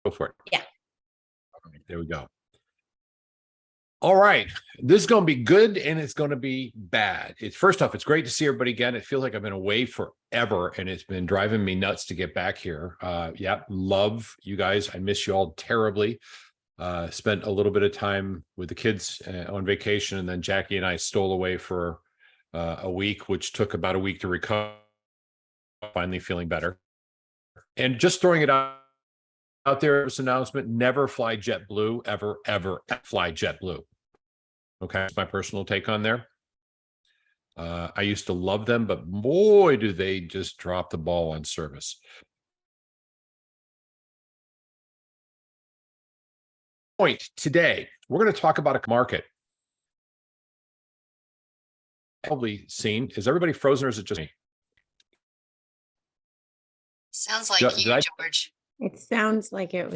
Go for it. Yeah. All right, there we go. All right. This is going to be good and it's going to be bad. It's first off, it's great to see everybody again. It feels like I've been away forever and it's been driving me nuts to get back here. Yeah, love you guys. I miss you all terribly. Spent a little bit of time with the kids on vacation, and then Jackie and I stole away for a week, which took about a week to recover. Finally feeling better. And just throwing it out there, this announcement: never fly JetBlue, ever fly JetBlue. Okay, that's my personal take on there. I used to love them, but boy, do they just drop the ball on service. Point today, we're going to talk about a market. Probably seen. Is everybody frozen, or is it just me? Sounds like George. It sounds like it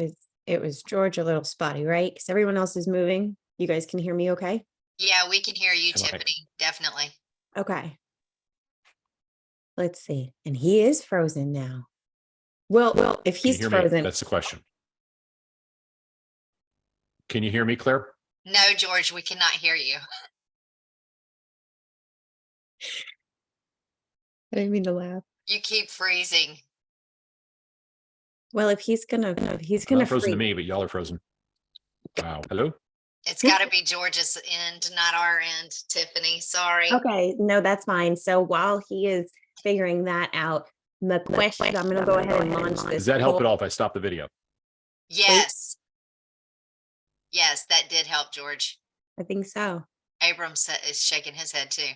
was George a little spotty, right? Because everyone else is moving. You guys can hear me okay? Yeah, we can hear you, Tiffany. Definitely. Okay. Let's see. And he is frozen now. Well, if he's frozen. That's the question. Can you hear me, Claire? No, George, we cannot hear you. I didn't mean to laugh. You keep freezing. Well, if he's gonna not frozen to me, but y'all are frozen. Wow. Hello? It's got to be George's end, not our end, Tiffany. Sorry. Okay, no, that's fine. So while he is figuring that out, the question, I'm going to go ahead and launch this. Does that help at all if I stop the video? Yes. Yes, that did help, George. I think so. Abrams is shaking his head too.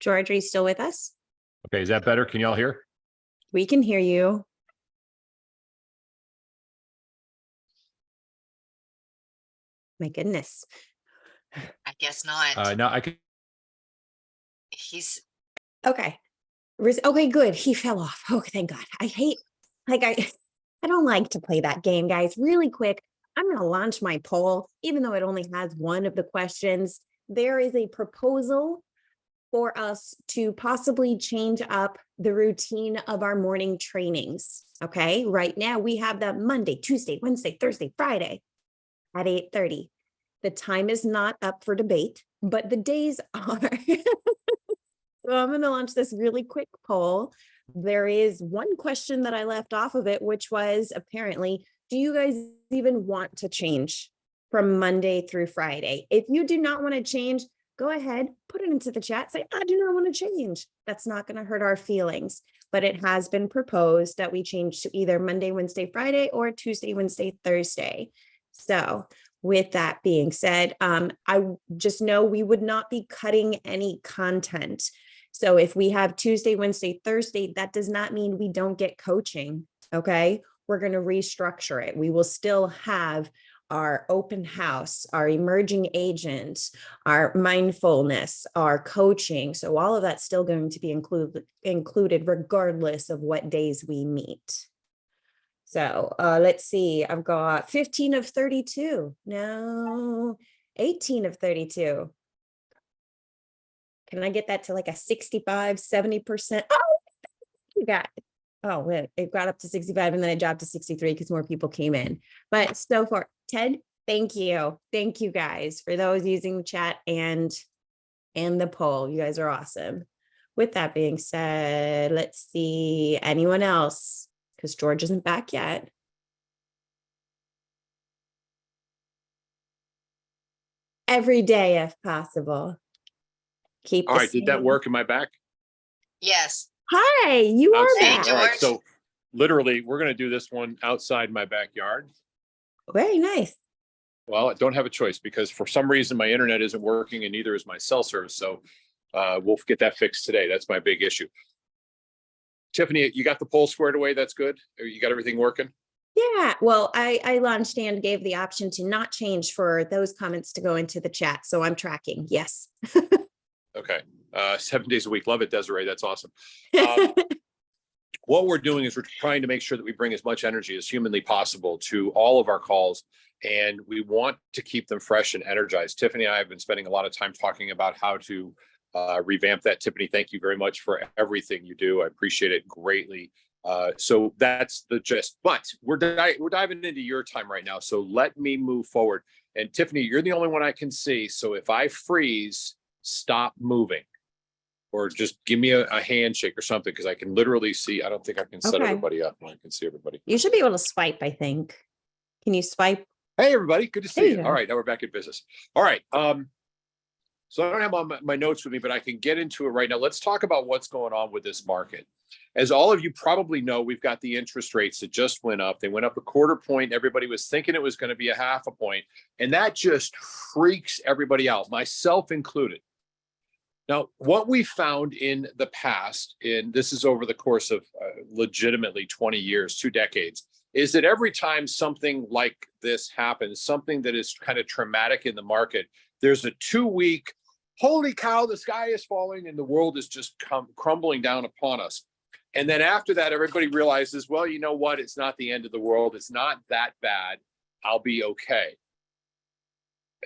George, are you still with us? Okay, is that better? Can y'all hear? We can hear you. My goodness. I guess not. No, I can. He's okay. Okay, good. He fell off. Oh, thank God. I don't like to play that game, guys. Really quick, I'm going to launch my poll, even though it only has one of the questions. There is a proposal for us to possibly change up the routine of our morning trainings. Okay. Right now we have that Monday, Tuesday, Wednesday, Thursday, Friday at 8:30. The time is not up for debate, but the days are. So I'm going to launch this really quick poll. There is one question that I left off of it, which was apparently, do you guys even want to change from Monday through Friday? If you do not want to change, go ahead, put it into the chat, say, I do not want to change. That's not going to hurt our feelings, but it has been proposed that we change to either Monday, Wednesday, Friday, or Tuesday, Wednesday, Thursday. So with that being said, I just know we would not be cutting any content. So if we have Tuesday, Wednesday, Thursday, that does not mean we don't get coaching. Okay. We're going to restructure it. We will still have our open house, our emerging agents, our mindfulness, our coaching. So all of that's still going to be included regardless of what days we meet. So let's see, I've got 15 of 32. No, 18 of 32. Can I get that to like a 65, 70%? Oh, you got it. Oh, it got up to 65 and then it dropped to 63 because more people came in. But so far, Ted, thank you. Thank you guys for those using the chat and the poll. You guys are awesome. With that being said, let's see, anyone else? Because George isn't back yet. Every day if possible. Keep all right, did that work? Am I back? Yes. Hi, you are back. George. All right, so literally we're going to do this one outside my backyard. Very nice. Well, I don't have a choice because for some reason my internet isn't working and neither is my cell service. So we'll get that fixed today. That's my big issue. Tiffany, you got the poll squared away. That's good. You got everything working? Yeah, well, I launched and gave the option to not change for those comments to go into the chat. So I'm tracking. Yes. Okay. 7 days a week. Love it, Desiree. That's awesome. What we're doing is we're trying to make sure that we bring as much energy as humanly possible to all of our calls, and we want to keep them fresh and energized. Tiffany and I have been spending a lot of time talking about how to revamp that. Tiffany, thank you very much for everything you do. I appreciate it greatly. So that's the gist. But we're diving into your time right now. So let me move forward. And Tiffany, you're the only one I can see. So if I freeze, stop moving, or just give me a handshake or something, because I can literally see. I don't think I can set Okay. everybody up. I can see everybody. You should be able to swipe, I think. Can you swipe? Hey, everybody. Good to There see you you. go. All right. Now we're back in business. All right. So I don't have all my notes with me, but I can get into it right now. Let's talk about what's going on with this market. As all of you probably know, we've got the interest rates that just went up. They went up a quarter point. Everybody was thinking it was going to be a half a point, and that just freaks everybody out, myself included. Now, what we found in the past, and this is over the course of legitimately 20 years, 2 decades, is that every time something like this happens, something that is kind of traumatic in the market, there's a 2-week, holy cow, the sky is falling and the world is just crumbling down upon us. And then after that, everybody realizes, well, you know what? It's not the end of the world. It's not that bad. I'll be okay.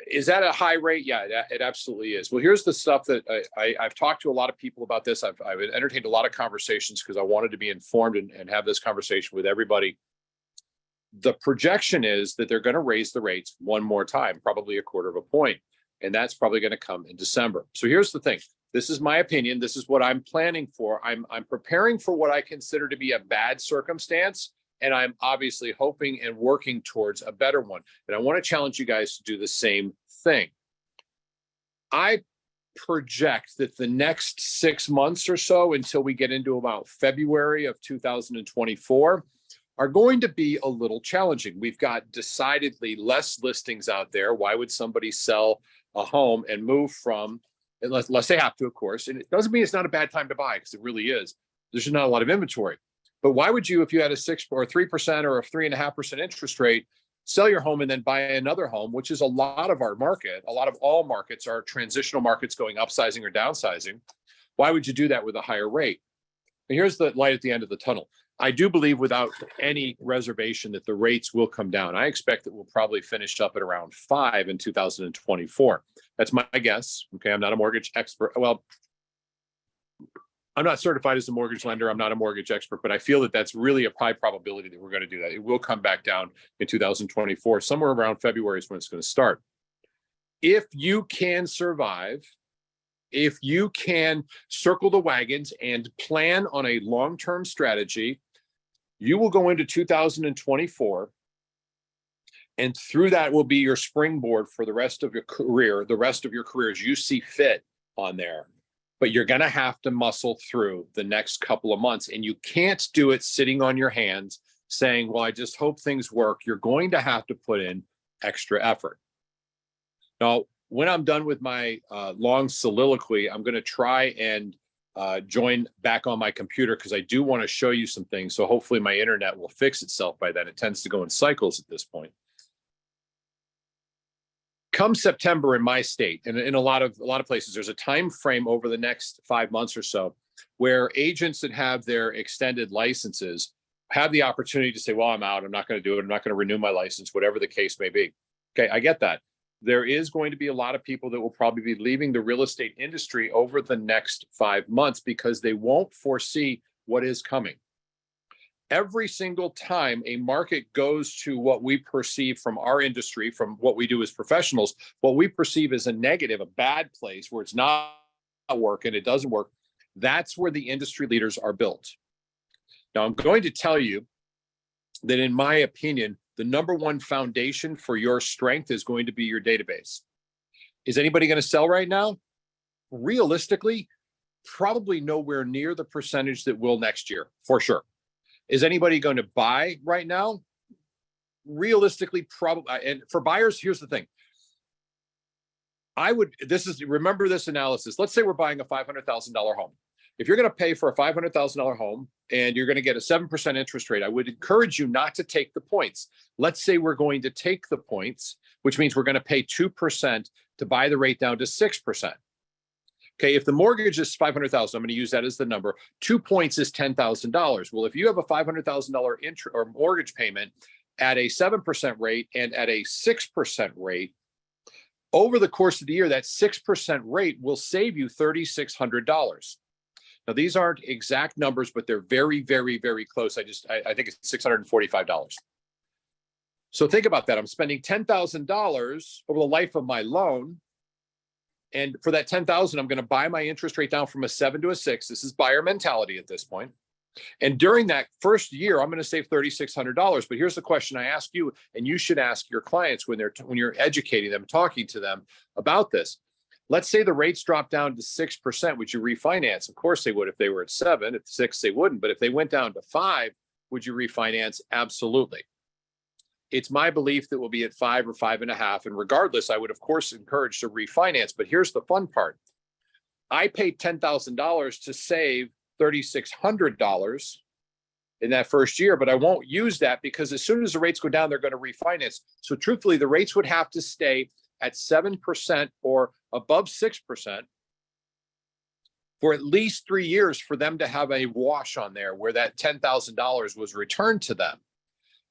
Is that a high rate? Yeah, it absolutely is. Well, here's the stuff that I've talked to a lot of people about this. I've entertained a lot of conversations because I wanted to be informed and have this conversation with everybody. The projection is that they're going to raise the rates one more time, probably a quarter of a point. And that's probably going to come in December. So here's the thing. This is my opinion. This is what I'm planning for. I'm preparing for what I consider to be a bad circumstance. And I'm obviously hoping and working towards a better one. And I want to challenge you guys to do the same thing. I project that the next 6 months or so, until we get into about February of 2024, are going to be a little challenging. We've got decidedly less listings out there. Why would somebody sell a home and move from, unless they have to, of course, and it doesn't mean it's not a bad time to buy, because it really is. There's just not a lot of inventory. But why would you, if you had a 6 or 3% or a 3.5% interest rate, sell your home and then buy another home, which is a lot of our market. A lot of all markets are transitional markets going upsizing or downsizing. Why would you do that with a higher rate? And here's the light at the end of the tunnel. I do believe without any reservation that the rates will come down. I expect that we'll probably finish up at around 5 in 2024. That's my guess. Okay, I'm not a mortgage expert. Well, I'm not certified as a mortgage lender. I'm not a mortgage expert, but I feel that that's really a high probability that we're going to do that. It will come back down in 2024. Somewhere around February is when it's going to start. If you can survive, if you can circle the wagons and plan on a long-term strategy, you will go into 2024, and through that will be your springboard for the rest of your career, the rest of your career as you see fit on there. But you're going to have to muscle through the next couple of months, and you can't do it sitting on your hands saying, well, I just hope things work. You're going to have to put in extra effort. Now, when I'm done with my long soliloquy, I'm going to try and join back on my computer, because I do want to show you some things. So hopefully my internet will fix itself by then. It tends to go in cycles at this point. Come September in my state, and in a lot of places, there's a time frame over the next 5 months or so where agents that have their extended licenses have the opportunity to say, well, I'm out. I'm not going to do it. I'm not going to renew my license, whatever the case may be. Okay, I get that. There is going to be a lot of people that will probably be leaving the real estate industry over the next 5 months because they won't foresee what is coming. Every single time a market goes to what we perceive from our industry, from what we do as professionals, what we perceive as a negative, a bad place where it's not working, it doesn't work, that's where the industry leaders are built. Now, I'm going to tell you that, in my opinion, the number one foundation for your strength is going to be your database. Is anybody going to sell right now? Realistically, probably nowhere near the percentage that will next year, for sure. Is anybody going to buy right now? Realistically, probably. And for buyers, here's the thing. Remember this analysis. Let's say we're buying a $500,000 home. If you're going to pay for a $500,000 home and you're going to get a 7% interest rate, I would encourage you not to take the points. Let's say we're going to take the points, which means we're going to pay 2% to buy the rate down to 6%. Okay, if the mortgage is $500,000, I'm going to use that as the number. 2 points is $10,000. Well, if you have a $500,000 or mortgage payment at a 7% rate and at a 6% rate, over the course of the year, that 6% rate will save you $3,600. Now, these aren't exact numbers, but they're very, very, very close. I think it's $645. So think about that. I'm spending $10,000 over the life of my loan. And for that 10,000, I'm going to buy my interest rate down from a 7 to a 6. This is buyer mentality at this point. And during that first year, I'm going to save $3,600. But here's the question I ask you, and you should ask your clients when you're educating them, talking to them about this. Let's say the rates drop down to 6%. Would you refinance? Of course they would. If they were at 7, at 6, they wouldn't. But if they went down to 5, would you refinance? Absolutely. It's my belief that we'll be at 5 or 5.5. And regardless, I would, of course, encourage to refinance. But here's the fun part. I paid $10,000 to save $3,600 in that first year, but I won't use that because as soon as the rates go down, they're going to refinance. So truthfully, the rates would have to stay at 7% or above 6% for at least 3 years for them to have a wash on there where that $10,000 was returned to them.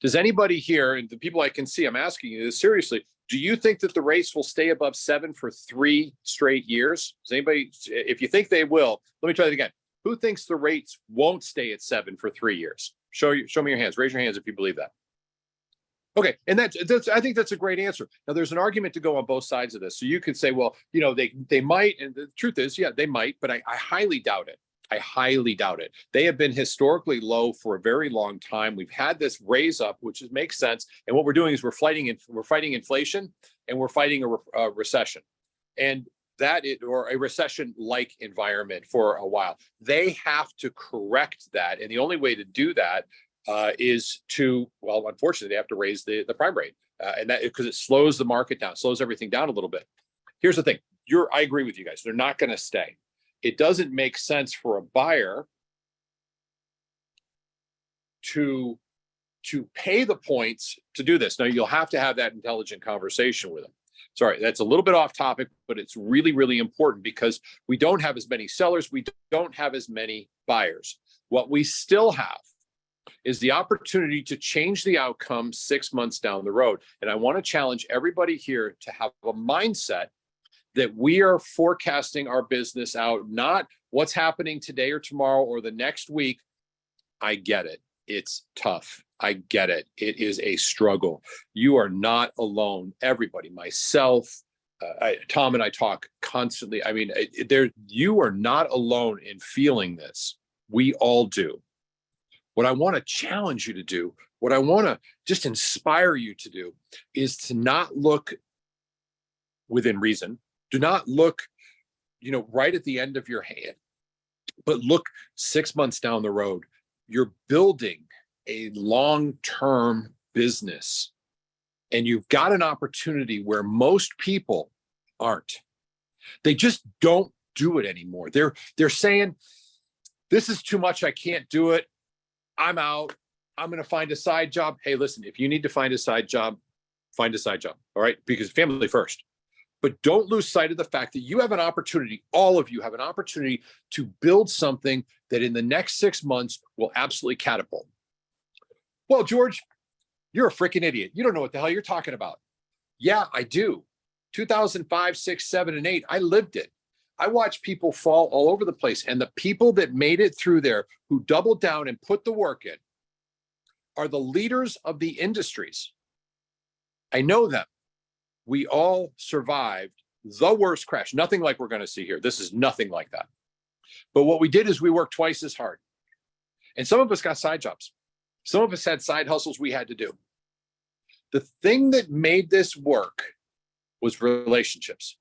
Does anybody here, and the people I can see, I'm asking you this seriously, do you think that the rates will stay above 7 for 3 straight years? Does anybody, if you think they will, let me try that again. Who thinks the rates won't stay at 7 for 3 years? Show me your hands. Raise your hands if you believe that. Okay, and that's I think that's a great answer. Now, there's an argument to go on both sides of this. So you could say, well, they might, and the truth is, yeah, they might, but I highly doubt it. I highly doubt it. They have been historically low for a very long time. We've had this raise up, which makes sense. And what we're doing is we're fighting inflation, and we're fighting a recession, or a recession-like environment for a while. They have to correct that, and the only way to do that is to, well, unfortunately, they have to raise the prime rate, and that because it slows the market down, slows everything down a little bit. Here's the thing: I agree with you guys. They're not going to stay. It doesn't make sense for a buyer to pay the points to do this. Now, you'll have to have that intelligent conversation with them. Sorry, that's a little bit off topic, but it's really, really important because we don't have as many sellers. We don't have as many buyers. What we still have is the opportunity to change the outcome 6 months down the road. And I want to challenge everybody here to have a mindset that we are forecasting our business out, not what's happening today or tomorrow or the next week. I get it. It's tough. I get it. It is a struggle. You are not alone. Everybody, myself, Tom and I talk constantly. I mean, you are not alone in feeling this. We all do. What I want to challenge you to do, what I want to just inspire you to do, is to not look within reason. Do not look, right at the end of your hand, but look 6 months down the road. You're building a long-term business, and you've got an opportunity where most people aren't. They just don't do it anymore. They're saying, this is too much. I can't do it. I'm out. I'm going to find a side job. Hey, listen, if you need to find a side job, find a side job. All right. Because family first. But don't lose sight of the fact that you have an opportunity, all of you have an opportunity to build something that in the next 6 months will absolutely catapult. Well, George, you're a freaking idiot. You don't know what the hell you're talking about. Yeah, I do. 2005, 6, 7, and 8, I lived it. I watched people fall all over the place. And the people that made it through there, who doubled down and put the work in, are the leaders of the industries. I know them. We all survived the worst crash. Nothing like we're going to see here. This is nothing like that. But what we did is we worked twice as hard. And some of us got side jobs. Some of us had side hustles we had to do. The thing that made this work was relationships.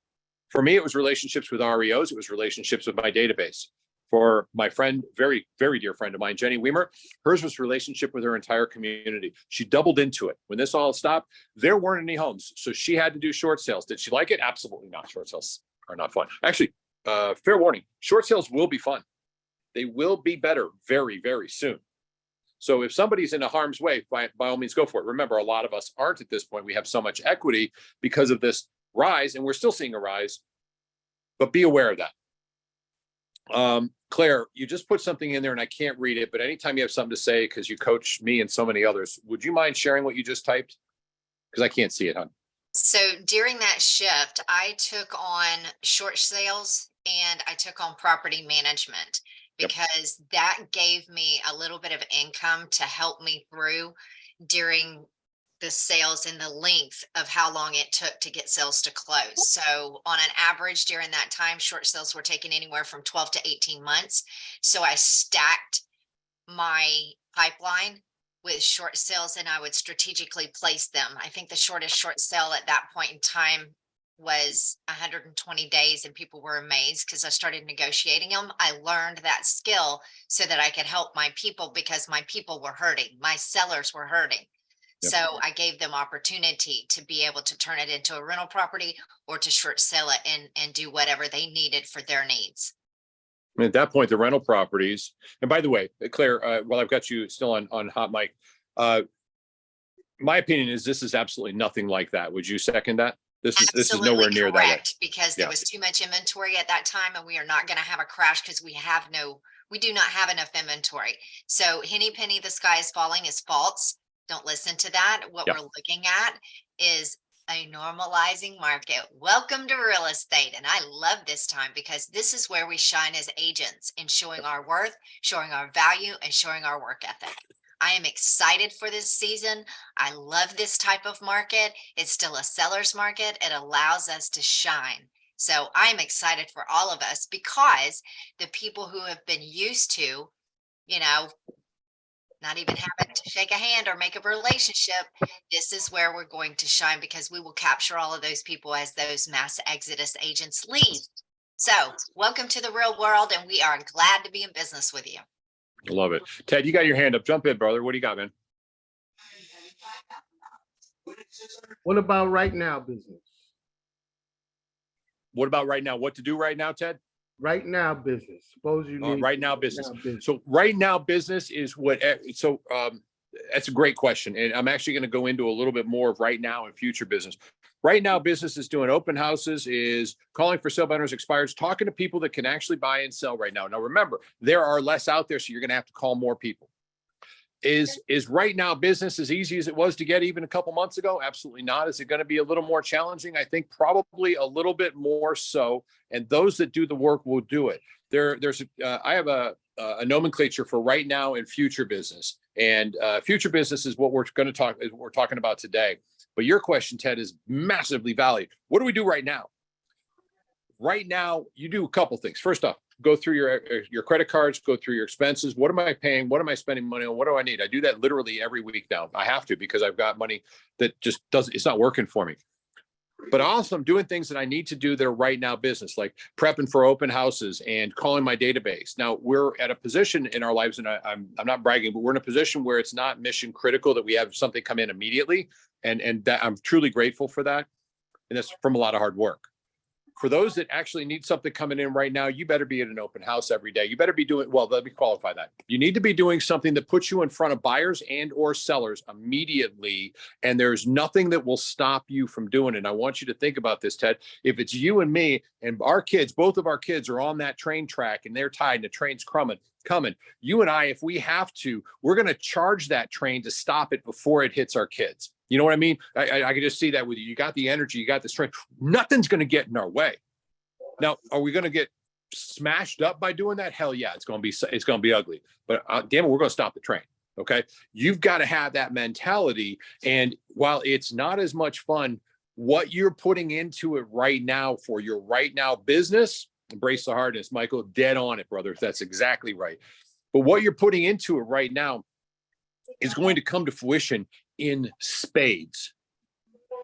For me, it was relationships with REOs. It was relationships with my database. For my friend, very, very dear friend of mine, Jenny Weimer, hers was relationship with her entire community. She doubled into it. When this all stopped, there weren't any homes. So she had to do short sales. Did she like it? Absolutely not. Short sales are not fun. Actually, fair warning, short sales will be fun. They will be better very, very soon. So if somebody's in a harm's way, by all means, go for it. Remember, a lot of us aren't at this point. We have so much equity because of this rise, and we're still seeing a rise, but be aware of that. Claire, you just put something in there and I can't read it, but anytime you have something to say, because you coach me and so many others, would you mind sharing what you just typed? Because I can't see it, hon. So during that shift, I took on short sales and I took on property management. Yep. because that gave me a little bit of income to help me through during the sales and the length of how long it took to get sales to close. So on an average during that time, short sales were taking anywhere from 12 to 18 months. So I stacked my pipeline with short sales and I would strategically place them. I think the shortest short sale at that point in time was 120 days, and people were amazed because I started negotiating them. I learned that skill so that I could help my people, because my people were hurting. My sellers were hurting. Yep. So I gave them opportunity to be able to turn it into a rental property or to short sell it and do whatever they needed for their needs. And at that point, the rental properties, and by the way, Claire, while I've got you still on hot mic, my opinion is this is absolutely nothing like that. Would you second that? This is nowhere near that. Correct, because there was too much inventory at that time, and we are not going to have a crash because we do not have enough inventory. So henny penny, the sky is falling is false. Don't listen to that. What we're looking at is a normalizing market. Welcome to real estate. And I love this time because this is where we shine as agents in showing our worth, showing our value, and showing our work ethic. I am excited for this season. I love this type of market. It's still a seller's market. It allows us to shine. So I'm excited for all of us, because the people who have been used to, not even having to shake a hand or make a relationship, this is where we're going to shine, because we will capture all of those people as those mass exodus agents leave. So welcome to the real world, and we are glad to be in business with you. I love it. Ted, you got your hand up. Jump in, brother. What do you got, man? What about right now business? What about right now? What to do right now, Ted? Right now business. Suppose you need right now business. So right now business is what, that's a great question. And I'm actually going to go into a little bit more of right now and future business. Right now, business is doing open houses, is calling for sale by owners, expires, talking to people that can actually buy and sell right now. Now, remember, there are less out there, so you're going to have to call more people. Is right now business as easy as it was to get even a couple months ago? Absolutely not. Is it going to be a little more challenging? I think probably a little bit more so. And those that do the work will do it. I have a nomenclature for right now and future business. And future business is what we're talking about today. But your question, Ted, is massively valid. What do we do right now? Right now, you do a couple things. First off, go through your credit cards, go through your expenses. What am I paying? What am I spending money on? What do I need? I do that literally every week now. I have to, because I've got money that just it's not working for me. But also I'm doing things that I need to do that are right now business, like prepping for open houses and calling my database. Now we're at a position in our lives, and I'm not bragging, but we're in a position where it's not mission critical that we have something come in immediately. And that I'm truly grateful for that. And that's from a lot of hard work. For those that actually need something coming in right now, you better be at an open house every day. You better be doing, well, let me qualify that. You need to be doing something that puts you in front of buyers and or sellers immediately. And there's nothing that will stop you from doing it. And I want you to think about this, Ted. If it's you and me and our kids, both of our kids are on that train track and they're tied and the train's coming. You and I, if we have to, we're going to charge that train to stop it before it hits our kids. You know what I mean? I can just see that with you. You got the energy, you got the strength. Nothing's going to get in our way. Now, are we going to get smashed up by doing that? Hell yeah, it's going to be ugly. But damn it, we're going to stop the train. Okay, you've got to have that mentality. And while it's not as much fun, what you're putting into it right now for your right now business, embrace the hardness, Michael. Dead on it, brother. That's exactly right. But what you're putting into it right now is going to come to fruition in spades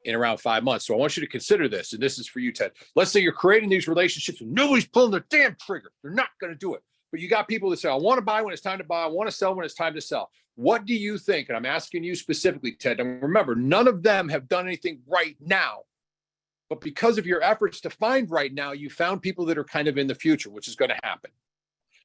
in around 5 months. So I want you to consider this, and this is for you, Ted. Let's say you're creating these relationships and nobody's pulling their damn trigger. They're not going to do it. But you got people that say, I want to buy when it's time to buy. I want to sell when it's time to sell. What do you think? And I'm asking you specifically, Ted. And remember, none of them have done anything right now. But because of your efforts to find right now, you found people that are kind of in the future, which is going to happen.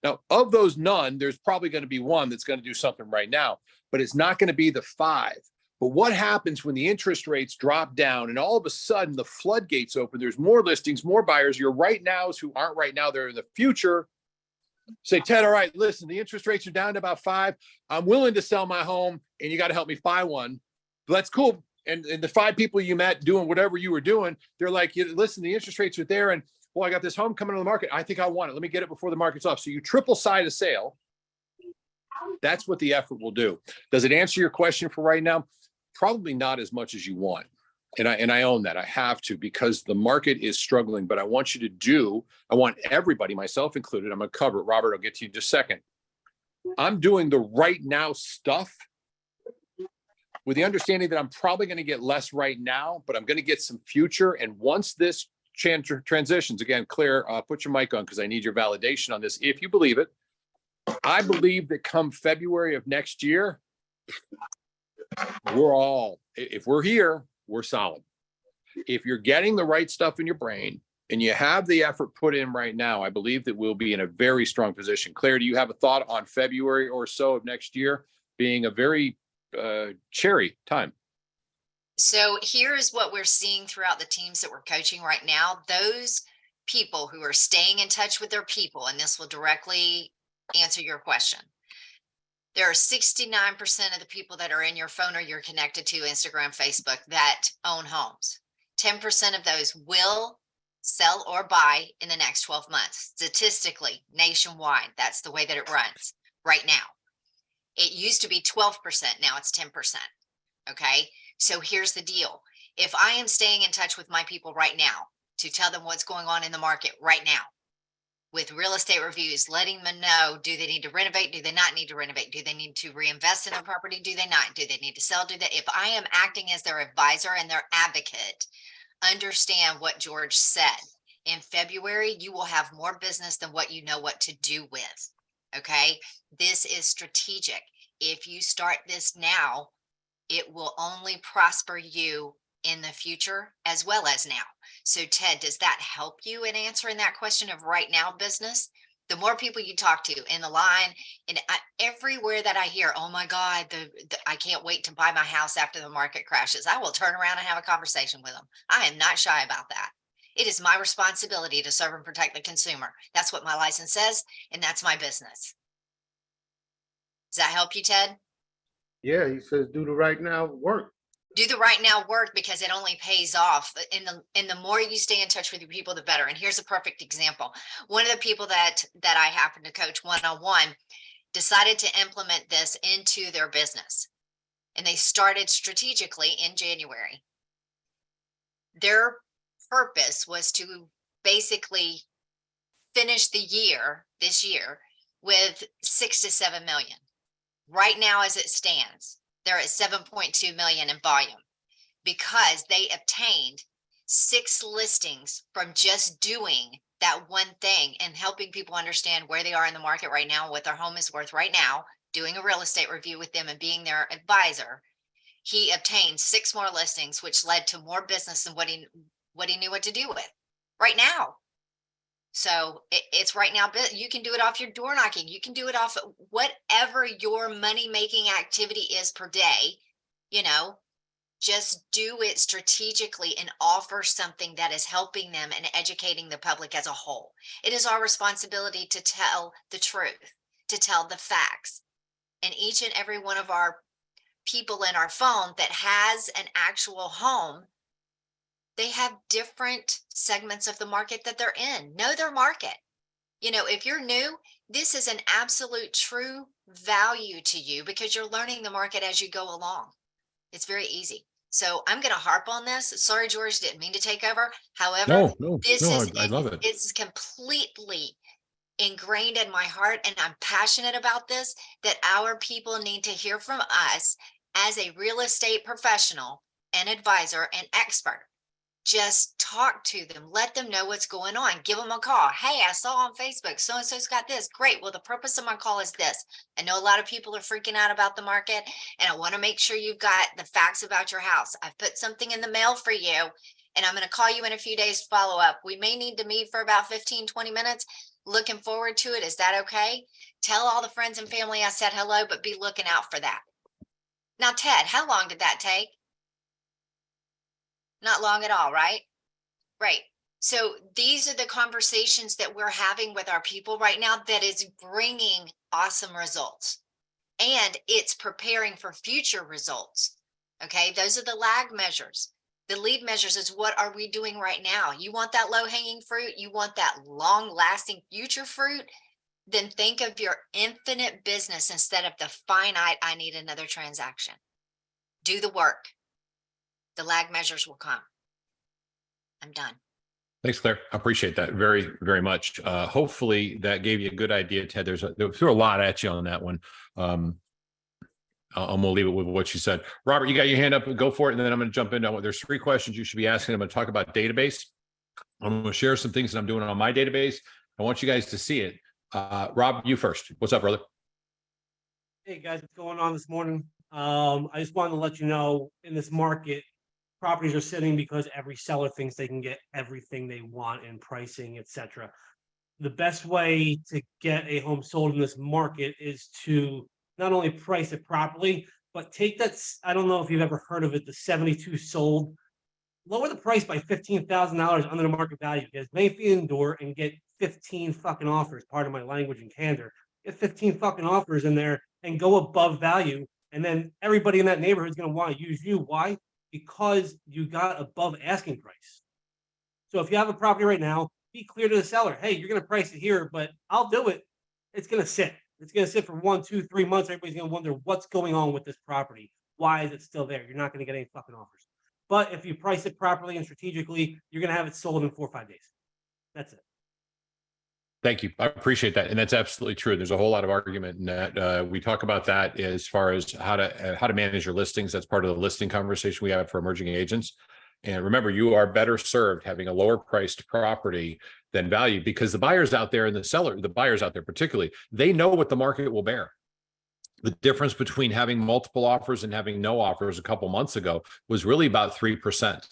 Now, of those none, there's probably going to be one that's going to do something right now, but it's not going to be the 5. But what happens when the interest rates drop down and all of a sudden the floodgates open? There's more listings, more buyers. Your right nows who aren't right now, they're in the future. Say, Ted, all right, listen, the interest rates are down to about 5. I'm willing to sell my home and you got to help me buy one. But that's cool. And the 5 people you met doing whatever you were doing, they're like, listen, the interest rates are there and well, I got this home coming on the market. I think I want it. Let me get it before the market's off. So you triple side a sale. That's what the effort will do. Does it answer your question for right now? Probably not as much as you want. And I own that. I have to, because the market is struggling. But I want you to do, I want everybody, myself included, I'm going to cover it. Robert, I'll get to you in just a second. I'm doing the right now stuff with the understanding that I'm probably going to get less right now, but I'm going to get some future. And once this transitions, again, Claire, put your mic on because I need your validation on this. If you believe it, I believe that come February of next year, if we're here, we're solid. If you're getting the right stuff in your brain and you have the effort put in right now, I believe that we'll be in a very strong position. Claire, do you have a thought on February or so of next year being a very cherry time? So here's what we're seeing throughout the teams that we're coaching right now. Those people who are staying in touch with their people, and this will directly answer your question. There are 69% of the people that are in your phone or you're connected to Instagram, Facebook that own homes. 10% of those will sell or buy in the next 12 months. Statistically, nationwide, that's the way that it runs right now. It used to be 12%, now it's 10%. Okay, so here's the deal. If I am staying in touch with my people right now to tell them what's going on in the market right now, with real estate reviews, letting them know, do they need to renovate? Do they not need to renovate? Do they need to reinvest in their property? Do they not? Do they need to sell? If I am acting as their advisor and their advocate, understand what George said. In February, you will have more business than what you know what to do with. Okay, this is strategic. If you start this now, it will only prosper you in the future as well as now. So Ted, does that help you in answering that question of right now business? The more people you talk to in the line and everywhere that I hear, oh my God, I can't wait to buy my house after the market crashes, I will turn around and have a conversation with them. I am not shy about that. It is my responsibility to serve and protect the consumer. That's what my license says, and that's my business. Does that help you, Ted? Yeah, he says do the right now work. Do the right now work because it only pays off. And the more you stay in touch with your people, the better. And here's a perfect example. One of the people that I happen to coach one-on-one decided to implement this into their business. And they started strategically in January. Their purpose was to basically finish this year with 6 to 7 million. Right now, as it stands, they're at 7.2 million in volume because they obtained 6 listings from just doing that one thing and helping people understand where they are in the market right now, what their home is worth right now, doing a real estate review with them and being their advisor. He obtained 6 more listings, which led to more business than what he knew what to do with right now. So it's right now, but you can do it off your door knocking. You can do it off whatever your money-making activity is per day, just do it strategically and offer something that is helping them and educating the public as a whole. It is our responsibility to tell the truth, to tell the facts. And each and every one of our people in our phone that has an actual home, they have different segments of the market that they're in. Know their market. If you're new, this is an absolute true value to you because you're learning the market as you go along. It's very easy. So I'm going to harp on this. Sorry, George, didn't mean to take over. However, I love it. It's completely ingrained in my heart, and I'm passionate about this, that our people need to hear from us as a real estate professional and advisor and expert. Just talk to them, let them know what's going on, give them a call. Hey, I saw on Facebook, so-and-so's got this. Great. Well, the purpose of my call is this. I know a lot of people are freaking out about the market, and I want to make sure you've got the facts about your house. I've put something in the mail for you, and I'm going to call you in a few days to follow up. We may need to meet for about 15, 20 minutes. Looking forward to it. Is that okay? Tell all the friends and family I said hello, but be looking out for that. Now, Ted, how long did that take? Not long at all, right? Right. So these are the conversations that we're having with our people right now that is bringing awesome results. And it's preparing for future results. Okay, those are the lag measures. The lead measures is what are we doing right now? You want that low hanging fruit? You want that long lasting future fruit? Then think of your infinite business instead of the finite, I need another transaction. Do the work. The lag measures will come. I'm done. Thanks, Claire. I appreciate that very, very much. Hopefully that gave you a good idea, Ted. There threw a lot at you on that one. I'm going to leave it with what you said. Robert, you got your hand up. Go for it. And then I'm going to jump into there's 3 questions you should be asking. I'm going to talk about database. I'm going to share some things that I'm doing on my database. I want you guys to see it. Rob, you first. What's up, brother? Hey guys, what's going on this morning? I just wanted to let you know, in this market, properties are sitting because every seller thinks they can get everything they want in pricing, etc. The best way to get a home sold in this market is to not only price it properly, but take that, I don't know if you've ever heard of it, the 72 sold, lower the price by $15,000 under the market value, get as many feet in the door and get 15 fucking offers, pardon my language and candor, get 15 fucking offers in there and go above value. And then everybody in that neighborhood is going to want to use you. Why? Because you got above asking price. So if you have a property right now, be clear to the seller, hey, you're going to price it here, but I'll do it. It's going to sit. It's going to sit for 1, 2, 3 months. Everybody's going to wonder what's going on with this property. Why is it still there? You're not going to get any fucking offers. But if you price it properly and strategically, you're going to have it sold in 4 or 5 days. That's it. Thank you. I appreciate that. And that's absolutely true. There's a whole lot of argument in that. We talk about that as far as how to manage your listings. That's part of the listing conversation we have for emerging agents. And remember, you are better served having a lower priced property than value, because the buyers out there and the buyers out there particularly, they know what the market will bear. The difference between having multiple offers and having no offers a couple months ago was really about 3%.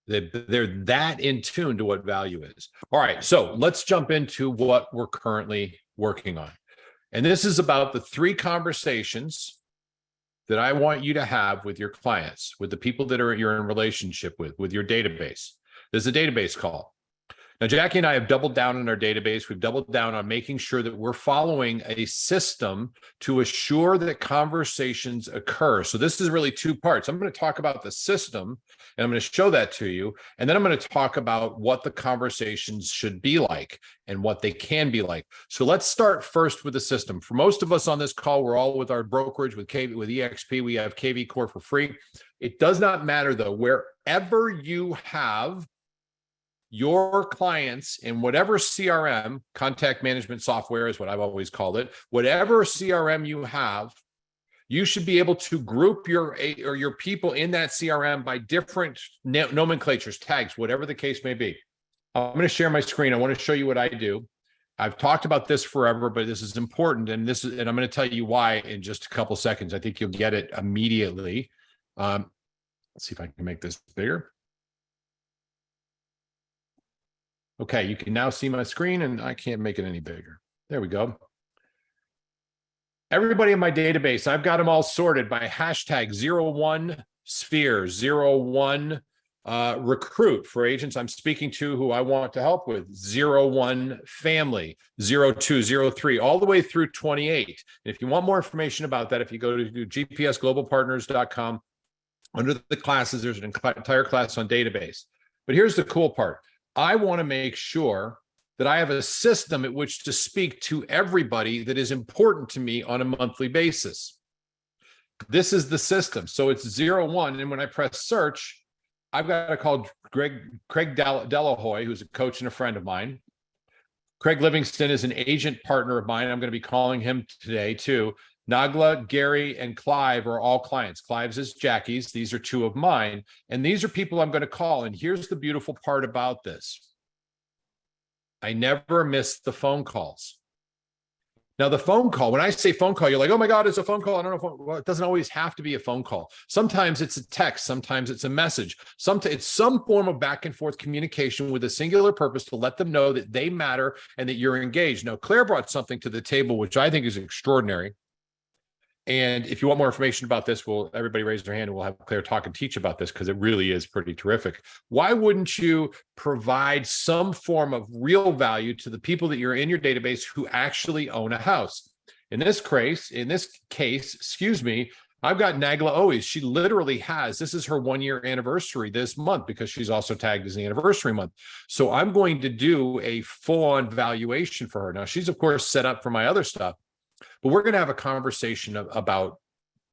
They're that in tune to what value is. All right, so let's jump into what we're currently working on. And this is about the 3 conversations that I want you to have with your clients, with the people that you're in relationship with your database. There's a database call. Now, Jackie and I have doubled down on our database. We've doubled down on making sure that we're following a system to assure that conversations occur. So this is really 2 parts. I'm going to talk about the system, and I'm going to show that to you. And then I'm going to talk about what the conversations should be like and what they can be like. So let's start first with the system. For most of us on this call, we're all with our brokerage, with EXP. We have KV Core for free. It does not matter, though. Wherever you have your clients in whatever CRM, contact management software is what I've always called it, whatever CRM you have, you should be able to group your people in that CRM by different nomenclatures, tags, whatever the case may be. I'm going to share my screen. I want to show you what I do. I've talked about this forever, but this is important, and I'm going to tell you why in just a couple seconds. I think you'll get it immediately. Let's see if I can make this bigger. Okay, you can now see my screen, and I can't make it any bigger. There we go. Everybody in my database, I've got them all sorted by hashtag 01 sphere, 01 recruit for agents I'm speaking to who I want to help with, 01 family, 02, 03, all the way through 28. And if you want more information about that, if you go to gpsglobalpartners.com, under the classes, there's an entire class on database. But here's the cool part. I want to make sure that I have a system at which to speak to everybody that is important to me on a monthly basis. This is the system. So it's 01. And when I press search, I've got to call Craig Delahoy, who's a coach and a friend of mine. Craig Livingston is an agent partner of mine. I'm going to be calling him today too. Nagla, Gary, and Clive are all clients. Clive's is Jackie's. These are 2 of mine. And these are people I'm going to call. And here's the beautiful part about this. I never miss the phone calls. Now, the phone call, when I say phone call, you're like, oh my God, it's a phone call. I don't know. Well, it doesn't always have to be a phone call. Sometimes it's a text. Sometimes it's a message. Sometimes it's some form of back and forth communication with a singular purpose to let them know that they matter and that you're engaged. Now, Claire brought something to the table, which I think is extraordinary. And if you want more information about this, everybody raise their hand and we'll have Claire talk and teach about this, because it really is pretty terrific. Why wouldn't you provide some form of real value to the people that you're in your database who actually own a house? In this case, I've got Nagla always. She literally has, this is her 1-year anniversary this month because she's also tagged as the anniversary month. So I'm going to do a full-on valuation for her. Now, she's of course set up for my other stuff, but we're going to have a conversation about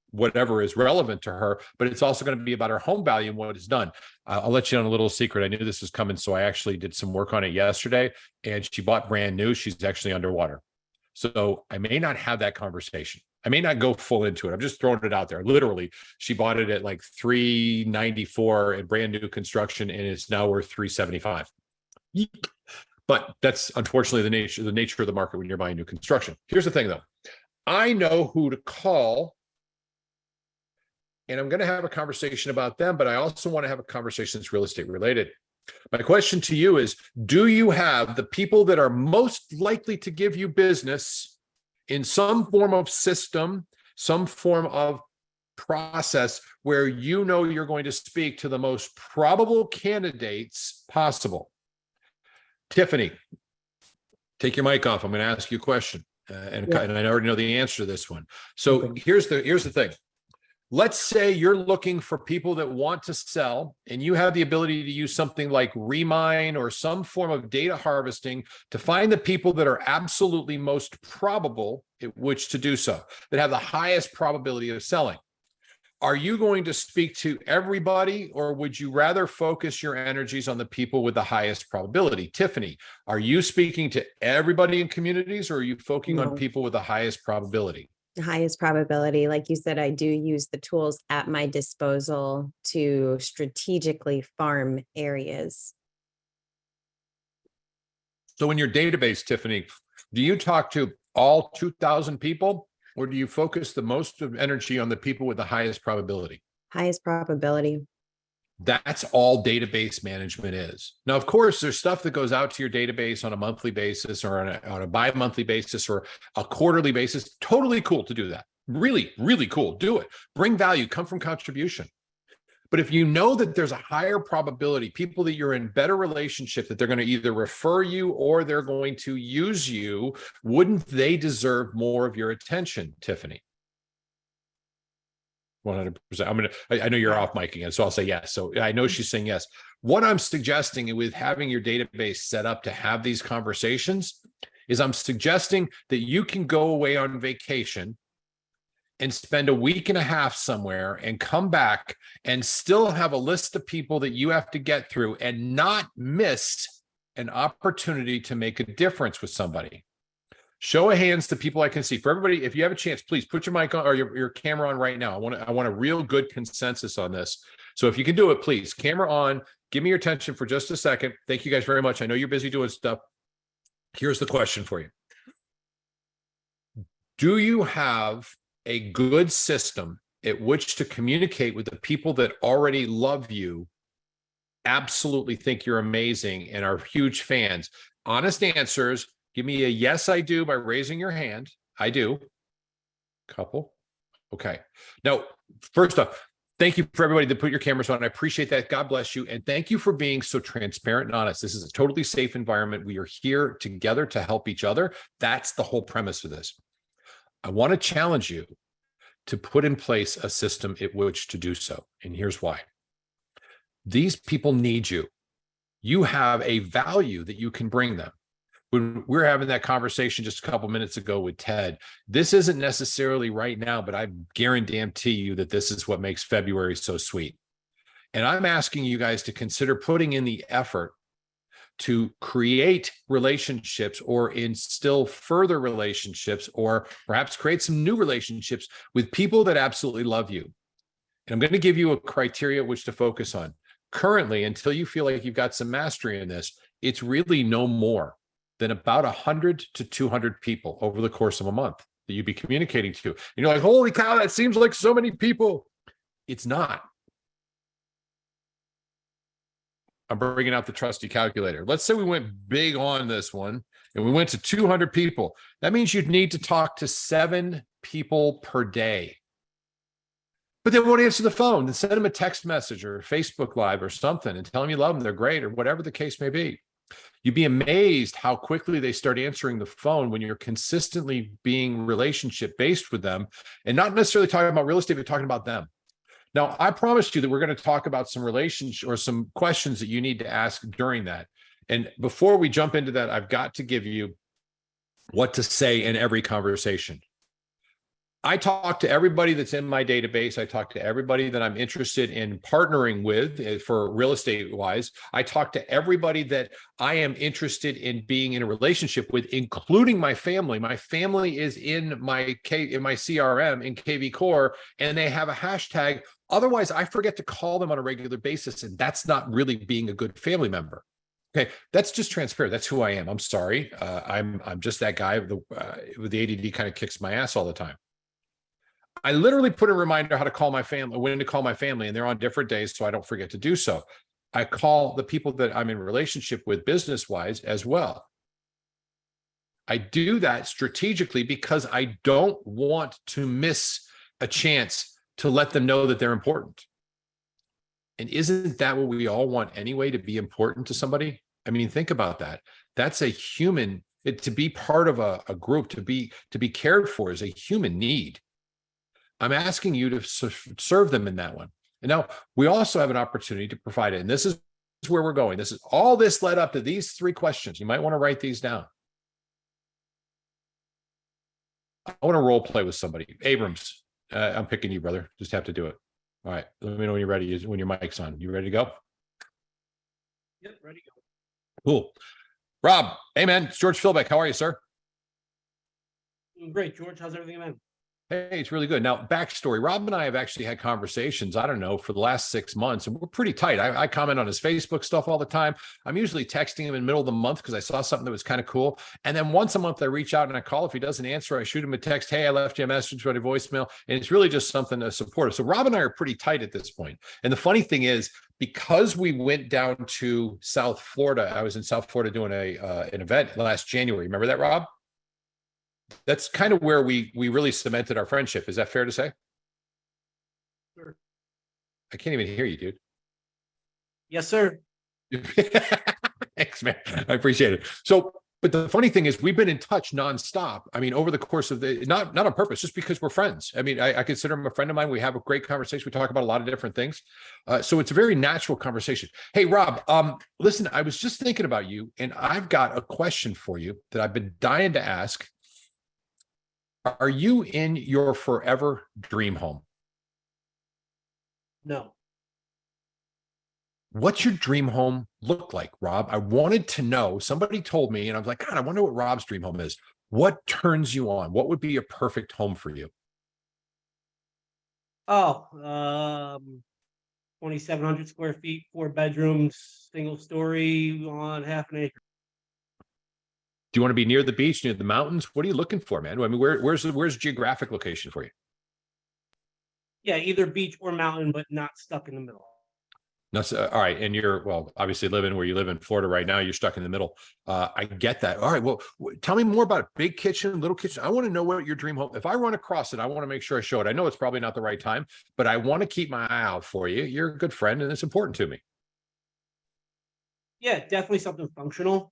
whatever is relevant to her, but it's also going to be about her home value and what is done. I'll let you on a little secret. I knew this was coming, so I actually did some work on it yesterday, and she bought brand new. She's actually underwater. So I may not have that conversation. I may not go full into it. I'm just throwing it out there. Literally, she bought it at like $394 in brand new construction, and it's now worth $375. But that's unfortunately the nature of the market when you're buying new construction. Here's the thing, though. I know who to call, and I'm going to have a conversation about them, but I also want to have a conversation that's real estate related. My question to you is, do you have the people that are most likely to give you business in some form of system, some form of process where you know you're going to speak to the most probable candidates possible? Tiffany, take your mic off. I'm going to ask you a question. And I already know the answer to this one. So here's the thing. Let's say you're looking for people that want to sell, and you have the ability to use something like Remine or some form of data harvesting to find the people that are absolutely most probable at which to do so, that have the highest probability of selling. Are you going to speak to everybody, or would you rather focus your energies on the people with the highest probability? Tiffany, are you speaking to everybody in communities, or are you focusing on people with the highest probability? The highest probability. Like you said, I do use the tools at my disposal to strategically farm areas. So in your database, Tiffany, do you talk to all 2,000 people, or do you focus the most of energy on the people with the highest probability? Highest probability. That's all database management is. Now, of course, there's stuff that goes out to your database on a monthly basis or on a bi-monthly basis or a quarterly basis. Totally cool to do that. Really, really cool. Do it. Bring value, come from contribution. But if you know that there's a higher probability, people that you're in better relationship, that they're going to either refer you or they're going to use you, wouldn't they deserve more of your attention, Tiffany? 100%. I know you're off mic again, so I'll say yes. So I know she's saying yes. What I'm suggesting with having your database set up to have these conversations is I'm suggesting that you can go away on vacation and spend a week and a half somewhere and come back and still have a list of people that you have to get through and not miss an opportunity to make a difference with somebody. Show of hands to people I can see. For everybody, if you have a chance, please put your mic on or your camera on right now. I want a real good consensus on this. So if you can do it, please, camera on. Give me your attention for just a second. Thank you guys very much. I know you're busy doing stuff. Here's the question for you. Do you have a good system at which to communicate with the people that already love you, absolutely think you're amazing, and are huge fans? Honest answers. Give me a yes, I do by raising your hand. I do. Couple. Okay. Now, first off, thank you for everybody that put your cameras on. I appreciate that. God bless you. And thank you for being so transparent and honest. This is a totally safe environment. We are here together to help each other. That's the whole premise of this. I want to challenge you to put in place a system at which to do so. And here's why. These people need you. You have a value that you can bring them. When we were having that conversation just a couple minutes ago with Ted, this isn't necessarily right now, but I guarantee you that this is what makes February so sweet. And I'm asking you guys to consider putting in the effort to create relationships or instill further relationships, or perhaps create some new relationships with people that absolutely love you. And I'm going to give you a criteria which to focus on. Currently, until you feel like you've got some mastery in this, it's really no more than about 100 to 200 people over the course of a month that you'd be communicating to. And you're like, holy cow, that seems like so many people. It's not. I'm bringing out the trusty calculator. Let's say we went big on this one and we went to 200 people. That means you'd need to talk to 7 people per day. But they won't answer the phone. Then send them a text message or Facebook Live or something and tell them you love them, they're great, or whatever the case may be. You'd be amazed how quickly they start answering the phone when you're consistently being relationship based with them and not necessarily talking about real estate, but talking about them. Now, I promised you that we're going to talk about some relationship or some questions that you need to ask during that. And before we jump into that, I've got to give you what to say in every conversation. I talk to everybody that's in my database. I talk to everybody that I'm interested in partnering with for real estate wise. I talk to everybody that I am interested in being in a relationship with, including my family. My family is in my CRM in KV Core, and they have a hashtag. Otherwise, I forget to call them on a regular basis, and that's not really being a good family member. Okay, that's just transparent. That's who I am. I'm sorry. I'm just that guy with the ADD kind of kicks my ass all the time. I literally put a reminder how to call my family, when to call my family, and they're on different days, so I don't forget to do so. I call the people that I'm in relationship with business-wise as well. I do that strategically because I don't want to miss a chance to let them know that they're important. And isn't that what we all want anyway, to be important to somebody? I mean, think about that. That's a human, to be part of a group, to be cared for is a human need. I'm asking you to serve them in that one. And now we also have an opportunity to provide it. And this is where we're going. This is all this led up to these 3 questions. You might want to write these down. I want to role play with somebody. Abrams, I'm picking you, brother. Just have to do it. All right. Let me know when you're ready, when your mic's on. You ready to go? Yep, ready to go. Cool. Rob, hey man, it's George Philbeck. How are you, sir? Great, George. How's everything, man? Hey, it's really good. Now, backstory, Rob and I have actually had conversations, I don't know, for the last 6 months, and we're pretty tight. I comment on his Facebook stuff all the time. I'm usually texting him in the middle of the month because I saw something that was kind of cool. And then once a month, I reach out and I call. If he doesn't answer, I shoot him a text. Hey, I left you a message, a voicemail. And it's really just something to support us. So Rob and I are pretty tight at this point. And the funny thing is, because we went down to South Florida, I was in South Florida doing an event last January. Remember that, Rob? That's kind of where we really cemented our friendship. Is that fair to say? Sure. I can't even hear you, dude. Yes, sir. Thanks, man. I appreciate it. So, but the funny thing is, we've been in touch nonstop. I mean, over the course of not on purpose, just because we're friends. I mean, I consider him a friend of mine. We have a great conversation. We talk about a lot of different things. So it's a very natural conversation. Hey, Rob, listen, I was just thinking about you, and I've got a question for you that I've been dying to ask. Are you in your forever dream home? No. What's your dream home look like, Rob? I wanted to know. Somebody told me, and I was like, God, I wonder what Rob's dream home is. What turns you on? What would be a perfect home for you? Oh, 2,700 square feet, 4 bedrooms, single story on half an acre. Do you want to be near the beach, near the mountains? What are you looking for, man? I mean, where's geographic location for you? Yeah, either beach or mountain, but not stuck in the middle. No, all right. And you're, well, obviously living where you live in Florida right now, you're stuck in the middle. I get that. All right. Well, tell me more about big kitchen, little kitchen. I want to know what your dream home, if I run across it, I want to make sure I show it. I know it's probably not the right time, but I want to keep my eye out for you. You're a good friend and it's important to me. Yeah, definitely something functional.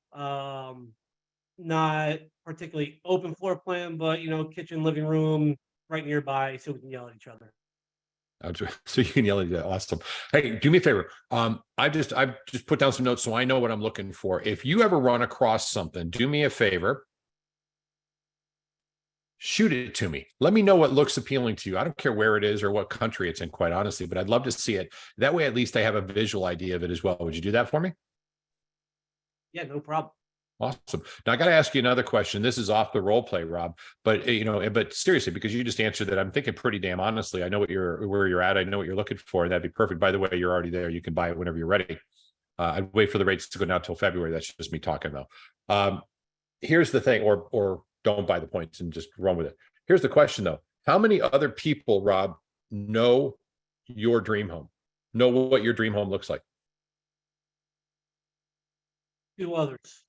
Not particularly open floor plan, but kitchen, living room right nearby so we can yell at each other. So you can yell at each other. Awesome. Hey, do me a favor. I've just put down some notes so I know what I'm looking for. If you ever run across something, do me a favor. Shoot it to me. Let me know what looks appealing to you. I don't care where it is or what country it's in, quite honestly, but I'd love to see it. That way, at least I have a visual idea of it as well. Would you do that for me? Yeah, no problem. Awesome. Now I got to ask you another question. This is off the role play, Rob, but but seriously, because you just answered that, I'm thinking pretty damn honestly. I know where you're at. I know what you're looking for. That'd be perfect. By the way, you're already there. You can buy it whenever you're ready. I'd wait for the rates to go down till February. That's just me talking though. Here's the thing, or don't buy the points and just run with it. Here's the question though. How many other people, Rob, know your dream home? Know what your dream home looks like? 2 others.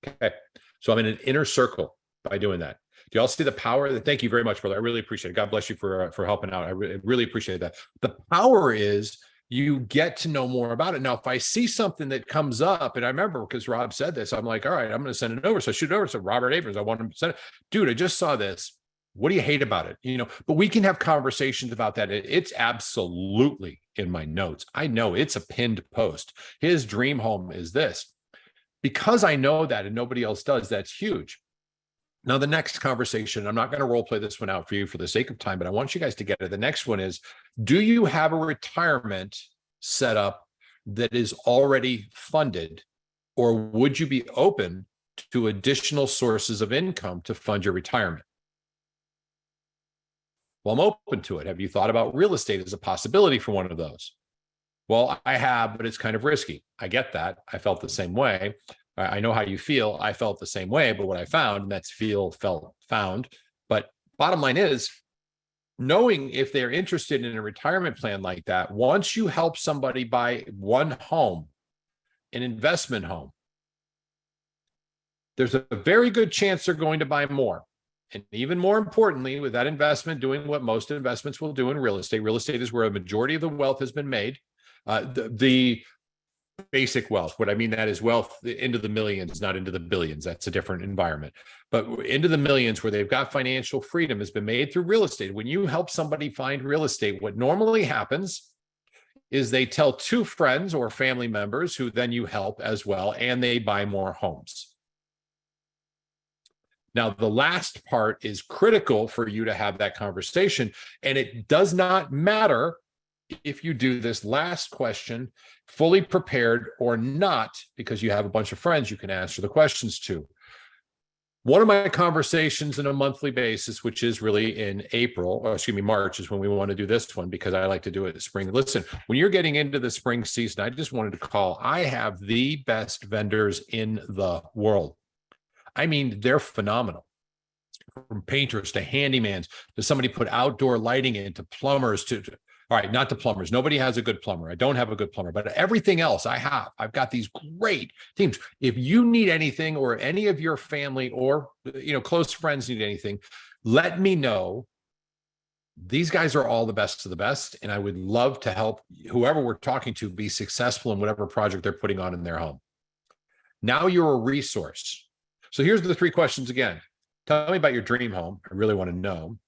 Okay. So I'm in an inner circle by doing that. Do y'all see the power? Thank you very much, brother. I really appreciate it. God bless you for helping out. I really appreciate that. The power is you get to know more about it. Now, if I see something that comes up, and I remember because Rob said this, I'm like, all right, I'm going to send it over. So I shoot it over to Robert Abrams. I want him to send it. Dude, I just saw this. What do you hate about it? But we can have conversations about that. It's absolutely in my notes. I know it's a pinned post. His dream home is this. Because I know that and nobody else does, that's huge. Now, the next conversation, I'm not going to role play this one out for you for the sake of time, but I want you guys to get it. The next one is, do you have a retirement set up that is already funded, or would you be open to additional sources of income to fund your retirement? Well, I'm open to it. Have you thought about real estate as a possibility for one of those? Well, I have, but it's kind of risky. I get that. I felt the same way. I know how you feel. I felt the same way, but what I found, and that's feel, felt, found. But bottom line is, knowing if they're interested in a retirement plan like that, once you help somebody buy one home, an investment home, there's a very good chance they're going to buy more. And even more importantly, with that investment doing what most investments will do in real estate is where a majority of the wealth has been made. The basic wealth. What I mean that is wealth into the millions, not into the billions. That's a different environment. But into the millions where they've got financial freedom has been made through real estate. When you help somebody find real estate, what normally happens is they tell 2 friends or family members who then you help as well, and they buy more homes. Now, the last part is critical for you to have that conversation, and it does not matter if you do this last question fully prepared or not, because you have a bunch of friends you can answer the questions to. One of my conversations on a monthly basis, which is really in March is when we want to do this one, because I like to do it in spring. Listen, when you're getting into the spring season, I just wanted to call. I have the best vendors in the world. I mean, they're phenomenal. From painters to handymans to somebody put outdoor lighting in, to plumbers all right, not the plumbers. Nobody has a good plumber. I don't have a good plumber, but everything else I have. I've got these great teams. If you need anything, or any of your family or close friends need anything, let me know. These guys are all the best of the best, and I would love to help whoever we're talking to be successful in whatever project they're putting on in their home. Now you're a resource. So here's the 3 questions again. Tell me about your dream home. I really want to know.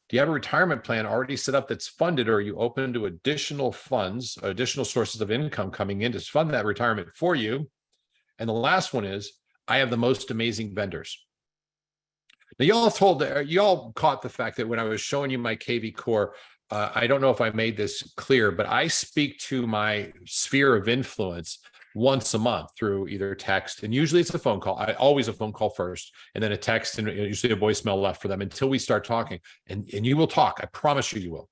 Do you have a retirement plan already set up that's funded, or are you open to additional funds, additional sources of income coming in to fund that retirement for you? And the last one is, I have the most amazing vendors. Now, y'all caught the fact that when I was showing you my KV Core, I don't know if I made this clear, but I speak to my sphere of influence once a month through either text, and usually it's a phone call. Always a phone call first, and then a text, and usually a voicemail left for them until we start talking. And you will talk. I promise you will.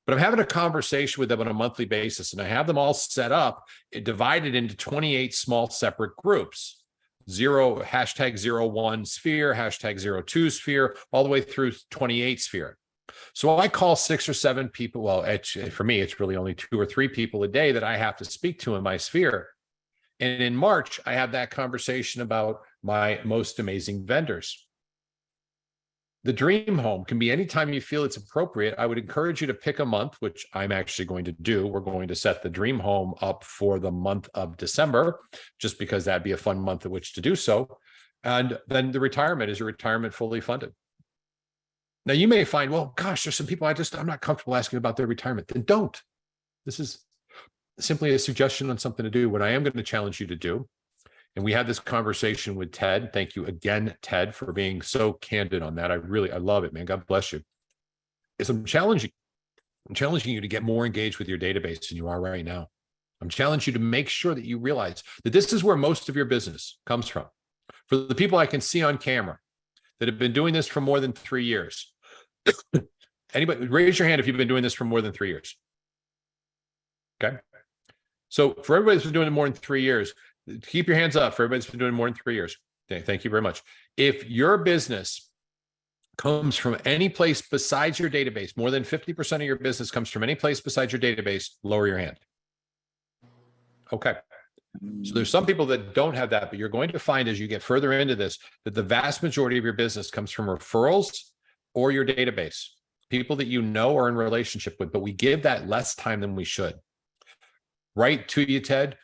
But I'm having a conversation with them on a monthly basis, and I have them all set up, divided into 28 small separate groups. #01 sphere, #02 sphere, all the way through 28 sphere. So I call 6 or 7 people. Well, for me, it's really only 2 or 3 people a day that I have to speak to in my sphere. And in March, I have that conversation about my most amazing vendors. The dream home can be anytime you feel it's appropriate. I would encourage you to pick a month, which I'm actually going to do. We're going to set the dream home up for the month of December, just because that'd be a fun month at which to do so. And then the retirement is your retirement fully funded. Now, you may find, well, gosh, there's some people I'm not comfortable asking about their retirement. Then don't. This is simply a suggestion on something to do. What I am going to challenge you to do, and we had this conversation with Ted. Thank you again, Ted, for being so candid on that. I love it, man. God bless you. I'm challenging you to get more engaged with your database than you are right now. I'm challenging you to make sure that you realize that this is where most of your business comes from. For the people I can see on camera that have been doing this for more than 3 years, anybody, raise your hand if you've been doing this for more than 3 years. Okay. So for everybody that's been doing it more than 3 years, keep your hands up. For everybody that's been doing it more than 3 years. Okay, thank you very much. If your business comes from any place besides your database, more than 50% of your business comes from any place besides your database, lower your hand. Okay. So there's some people that don't have that, but you're going to find as you get further into this, that the vast majority of your business comes from referrals or your database. people that you know or in relationship with, but we give that less time than we should. Right to you, Ted.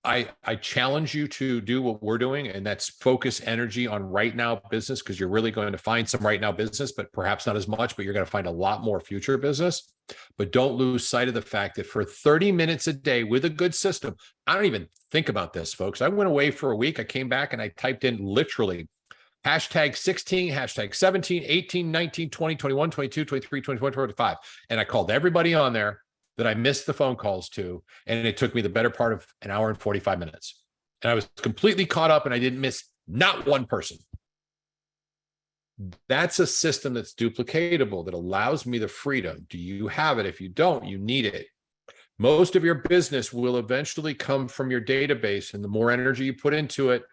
I challenge you to do what we're doing, and that's focus energy on right now business, because you're really going to find some right now business, but perhaps not as much, but you're going to find a lot more future business. But don't lose sight of the fact that for 30 minutes a day with a good system, I don't even think about this, folks. I went away for a week. I came back and I typed in literally hashtag 16, hashtag 17, 18, 19, 20, 21, 22, 23, 24, 25. And I called everybody on there that I missed the phone calls to. And it took me the better part of an hour and 45 minutes. And I was completely caught up and I didn't miss not one person. That's a system that's duplicatable, that allows me the freedom. Do you have it? If you don't, you need it. Most of your business will eventually come from your database, and the more energy you put into it,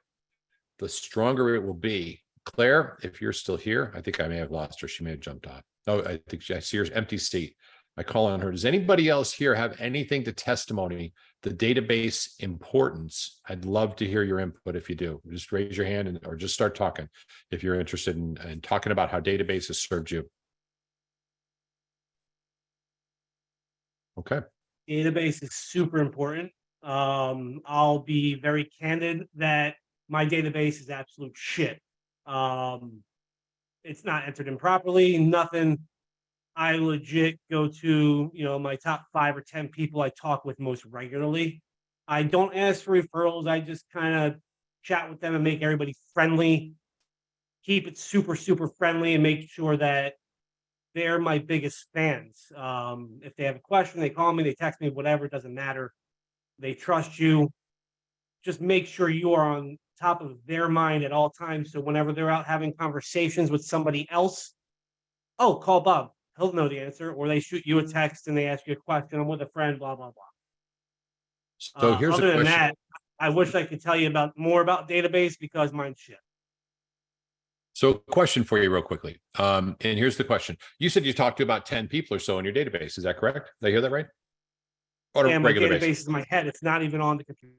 the stronger it will be. Claire, if you're still here, I think I may have lost her. She may have jumped off. Oh, I think I see her empty seat. I call on her. Does anybody else here have anything to testimony the database importance? I'd love to hear your input. If you do, just raise your hand or just start talking if you're interested in talking about how database has served you. Okay. Database is super important. I'll be very candid that my database is absolute shit. It's not entered in properly, nothing. I legit go to, my top 5 or 10 people I talk with most regularly. I don't ask for referrals. I just kind of chat with them and make everybody friendly. Keep it super, super friendly and make sure that they're my biggest fans. If they have a question, they call me, they text me, whatever, it doesn't matter. They trust you. Just make sure you are on top of their mind at all times. So whenever they're out having conversations with somebody else, oh, call Bob. He'll know the answer. Or they shoot you a text and they ask you a question. I'm with a friend, blah, blah, blah. So here's other a question. than that, I wish I could tell you more about database because mine's shit. So question for you real quickly. And here's the question. You said you talked to about 10 people or so in your database. Is that correct? Did I hear that right? On a Yeah, my regular database basis. is in my head. It's not even on the computer.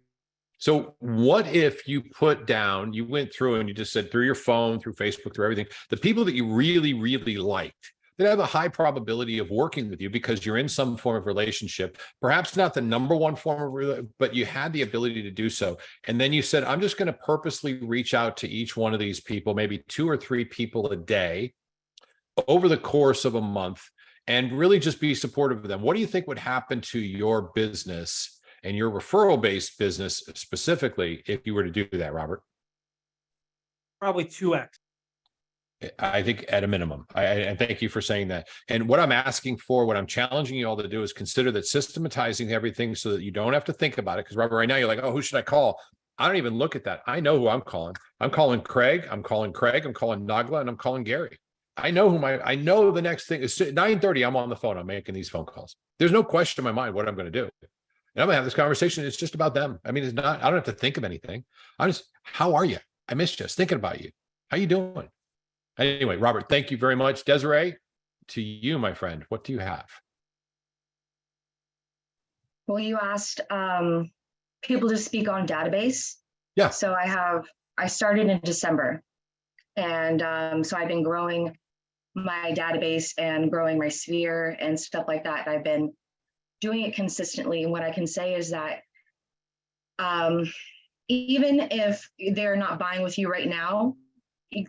So what if you put down, you went through and you just said through your phone, through Facebook, through everything, the people that you really, really liked, that have a high probability of working with you because you're in some form of relationship, perhaps not the number one form of, but you had the ability to do so. And then you said, I'm just going to purposely reach out to each one of these people, maybe 2 or 3 people a day over the course of a month, and really just be supportive of them. What do you think would happen to your business and your referral-based business specifically if you were to do that, Robert? Probably 2x. I think at a minimum. I thank you for saying that. And what I'm asking for, what I'm challenging you all to do is consider that systematizing everything so that you don't have to think about it. Because Robert, right now you're like, oh, who should I call? I don't even look at that. I know who I'm calling. I'm calling Craig. I'm calling Nagla, and I'm calling Gary. I know I know the next thing is 9:30. I'm on the phone. I'm making these phone calls. There's no question in my mind what I'm going to do. And I'm gonna have this conversation. It's just about them. I mean, it's not, I don't have to think of anything. How are you? I missed you. I was thinking about you. How you doing? Anyway, Robert, thank you very much. Desiree, to you, my friend, what do you have? Well, you asked people to speak on database. Yeah. So I started in December. And so I've been growing my database and growing my sphere and stuff like that. I've been doing it consistently. And what I can say is that even if they're not buying with you right now,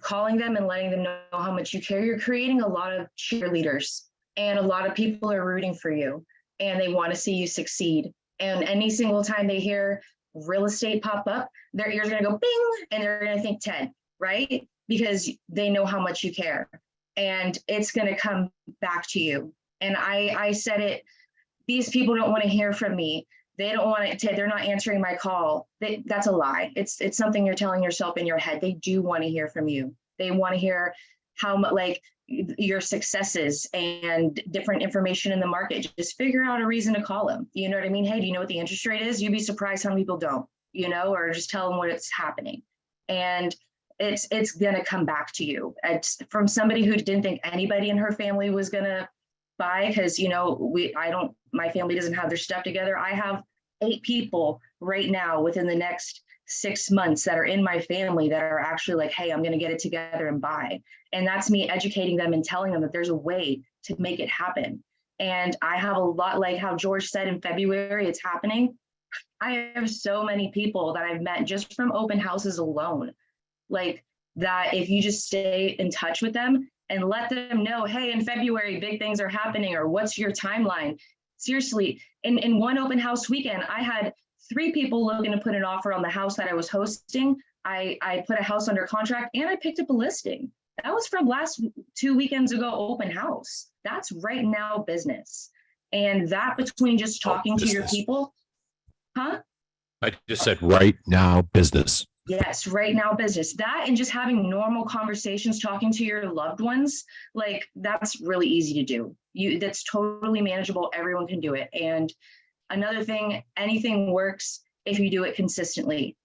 calling them and letting them know how much you care, you're creating a lot of cheerleaders, and a lot of people are rooting for you and they want to see you succeed. And any single time they hear real estate pop up, their ears are going to go bing, and they're going to think Ted, right? Because they know how much you care, and it's going to come back to you. And I said it, these people don't want to hear from me. They don't want it to, they're not answering my call. That's a lie. It's something you're telling yourself in your head. They do want to hear from you. They want to hear how much, like, your successes and different information in the market. Just figure out a reason to call them. You know what I mean? Hey, do you know what the interest rate is? You'd be surprised how many people don't, or just tell them what's happening. And it's going to come back to you. It's from somebody who didn't think anybody in her family was going to buy, because my family doesn't have their stuff together. I have 8 people right now within the next 6 months that are in my family that are actually like, hey, I'm going to get it together and buy. And that's me educating them and telling them that there's a way to make it happen. And I have a lot, like how George said in February, it's happening. I have so many people that I've met just from open houses alone, like that if you just stay in touch with them and let them know, hey, in February, big things are happening, or what's your timeline? Seriously, in one open house weekend, I had 3 people looking to put an offer on the house that I was hosting. I put a house under contract and I picked up a listing. That was from last 2 weekends ago, open house. That's right now business. And that between just talking to your business. people, huh? I just said right now business. Yes, right now business. That and just having normal conversations, talking to your loved ones, like that's really easy to do. That's totally manageable. Everyone can do it. And another thing, anything works if you do it consistently.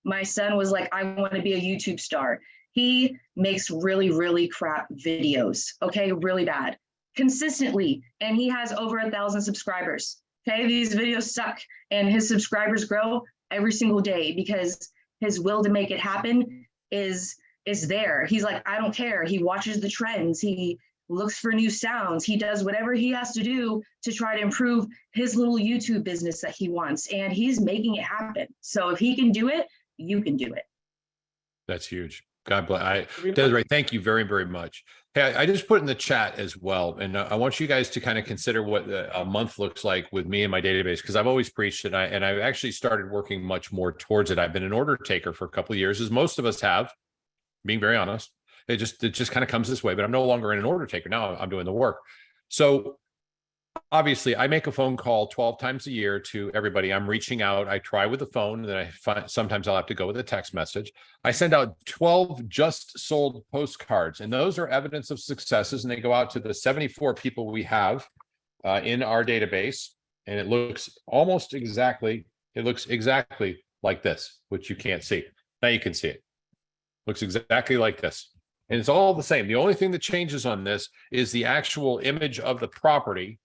My son was like, I want to be a YouTube star. He makes really, really crap videos. Okay, really bad, consistently. And he has over 1,000 subscribers. Okay, these videos suck and his subscribers grow every single day because his will to make it happen is there. He's like, I don't care. He watches the trends. He looks for new sounds. He does whatever he has to do to try to improve his little YouTube business that he wants. And he's making it happen. So if he can do it, you can do it. That's huge. God bless. Desiree, thank you very, very much. Hey, I just put in the chat as well. And I want you guys to kind of consider what a month looks like with me and my database, because I've always preached it. And I've actually started working much more towards it. I've been an order taker for a couple of years, as most of us have, being very honest. It just kind of comes this way, but I'm no longer an order taker. Now I'm doing the work. So obviously I make a phone call 12 times a year to everybody. I'm reaching out. I try with the phone, and then I find sometimes I'll have to go with a text message. I send out 12 just sold postcards, and those are evidence of successes. And they go out to the 74 people we have in our database. And it looks almost exactly, like this, which you can't see. Now you can see it. Looks exactly like this. And it's all the same. The only thing that changes on this is the actual image of the property.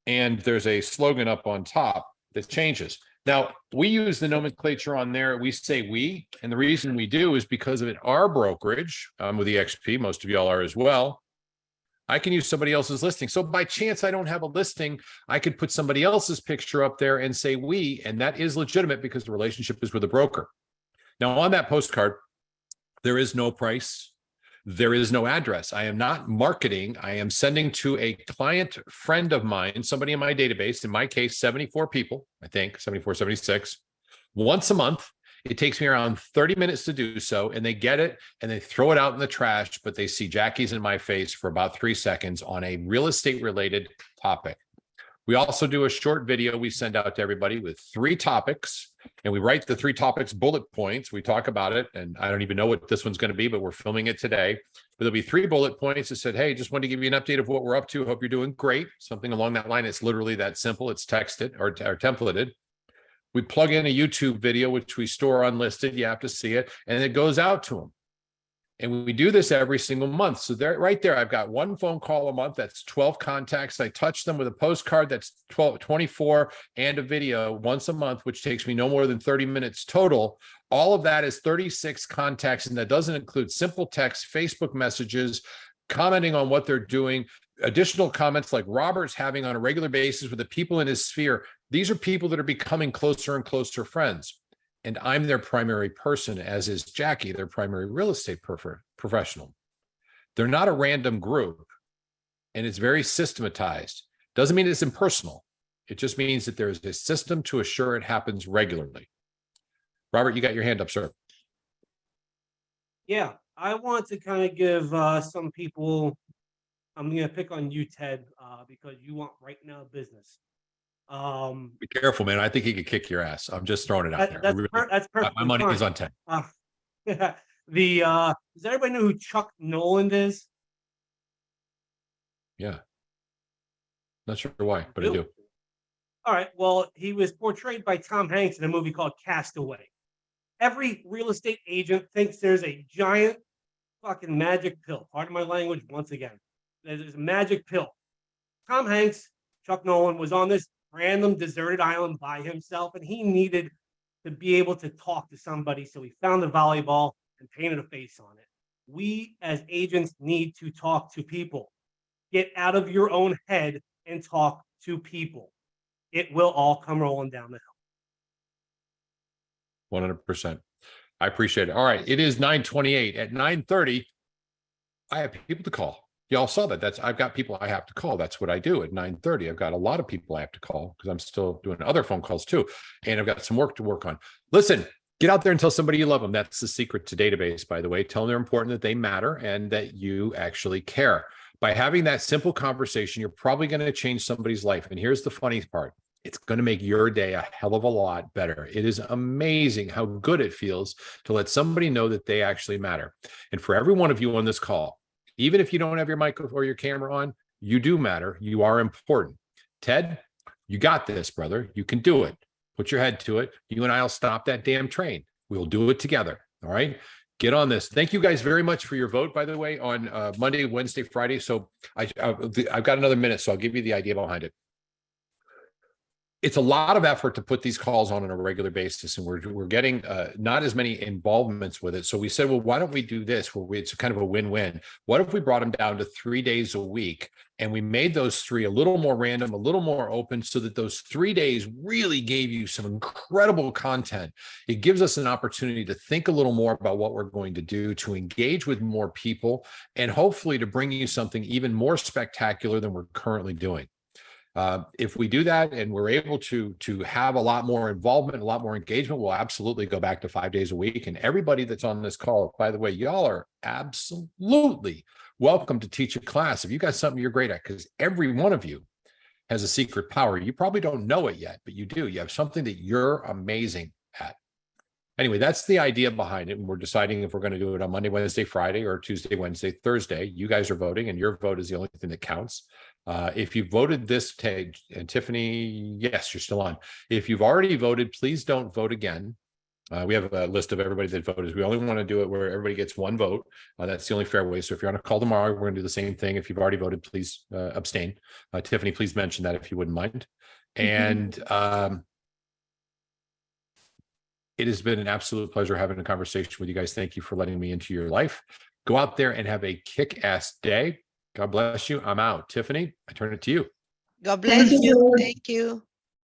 And there's a slogan up on top that changes. Now, we use the nomenclature on there. We say we, and the reason we do is because of it, our brokerage with EXP, most of y'all are as well. I can use somebody else's listing. So by chance, I don't have a listing, I could put somebody else's picture up there and say we, and that is legitimate because the relationship is with a broker. Now, on that postcard, there is no price. There is no address. I am not marketing. I am sending to a client friend of mine, somebody in my database, in my case, 74 people, I think 74, 76, once a month. It takes me around 30 minutes to do so, and they get it and they throw it out in the trash, but they see Jackie's in my face for about 3 seconds on a real estate related topic. We also do a short video we send out to everybody with 3 topics, and we write the 3 topics bullet points. We talk about it, and I don't even know what this one's going to be, but we're filming it today. But there'll be 3 bullet points that said, hey, just wanted to give you an update of what we're up to. Hope you're doing great. Something along that line. It's literally that simple. It's texted or templated. We plug in a YouTube video, which we store unlisted. You have to see it, and it goes out to them. And we do this every single month. So there, right there, I've got 1 phone call a month. That's 12 contacts. I touch them with a postcard. That's 24 and a video once a month, which takes me no more than 30 minutes total. All of that is 36 contacts. And that doesn't include simple text, Facebook messages, commenting on what they're doing, additional comments like Robert's having on a regular basis with the people in his sphere. These are people that are becoming closer and closer friends. And I'm their primary person, as is Jackie, their primary real estate professional. They're not a random group, and it's very systematized. Doesn't mean it's impersonal. It just means that there's a system to assure it happens regularly. Robert, you got your hand up, sir. Yeah, I want to kind of give some people, I'm going to pick on you, Ted, because you want right now business. Be careful, man. I think he could kick your ass. I'm just throwing it out there. That's perfect. My money is on 10. Does everybody know who Chuck Noland is? Yeah. Not sure why, but I do. All right. Well, he was portrayed by Tom Hanks in a movie called Castaway. Every real estate agent thinks there's a giant fucking magic pill. Pardon my language once again. There's a magic pill. Tom Hanks, Chuck Noland, was on this random deserted island by himself, and he needed to be able to talk to somebody. So he found the volleyball and painted a face on it. We as agents need to talk to people. Get out of your own head and talk to people. It will all come rolling down the hill. 100%. I appreciate it. All right. It is 9:28. At 9:30, I have people to call. Y'all saw that. I've got people I have to call. That's what I do at 9:30. I've got a lot of people I have to call because I'm still doing other phone calls too. And I've got some work to work on. Listen, get out there and tell somebody you love them. That's the secret to Database, by the way. Tell them they're important, that they matter, and that you actually care. By having that simple conversation, you're probably going to change somebody's life. And here's the funny part. It's going to make your day a hell of a lot better. It is amazing how good it feels to let somebody know that they actually matter. And for every one of you on this call, even if you don't have your mic or your camera on, you do matter. You are important. Ted, you got this, brother. You can do it. Put your head to it. You and I will stop that damn train. We'll do it together. All right. Get on this. Thank you guys very much for your vote, by the way, on Monday, Wednesday, Friday. So I've got another minute, so I'll give you the idea behind it. It's a lot of effort to put these calls on a regular basis, and we're getting not as many involvements with it. So we said, well, why don't we do this? Well, it's kind of a win-win. What if we brought them down to 3 days a week, and we made those 3 a little more random, a little more open, so that those 3 days really gave you some incredible content. It gives us an opportunity to think a little more about what we're going to do, to engage with more people, and hopefully to bring you something even more spectacular than we're currently doing. If we do that and we're able to have a lot more involvement, a lot more engagement, we'll absolutely go back to 5 days a week. And everybody that's on this call, by the way, y'all are absolutely welcome to teach a class if you got something you're great at, because every one of you has a secret power. You probably don't know it yet, but you do. You have something that you're amazing at. Anyway, that's the idea behind it. And we're deciding if we're going to do it on Monday, Wednesday, Friday, or Tuesday, Wednesday, Thursday. You guys are voting, and your vote is the only thing that counts. If you voted this, and Tiffany, yes, you're still on. If you've already voted, please don't vote again. We have a list of everybody that voted. We only want to do it where everybody gets one vote. That's the only fair way. So if you're on a call tomorrow, we're going to do the same thing. If you've already voted, please abstain. Tiffany, please mention that if you wouldn't mind. And it has been an absolute pleasure having a conversation with you guys. Thank you for letting me into your life. Go out there and have a kick-ass day. God bless you. I'm out. Tiffany, I turn it to you. God bless you. Thank you.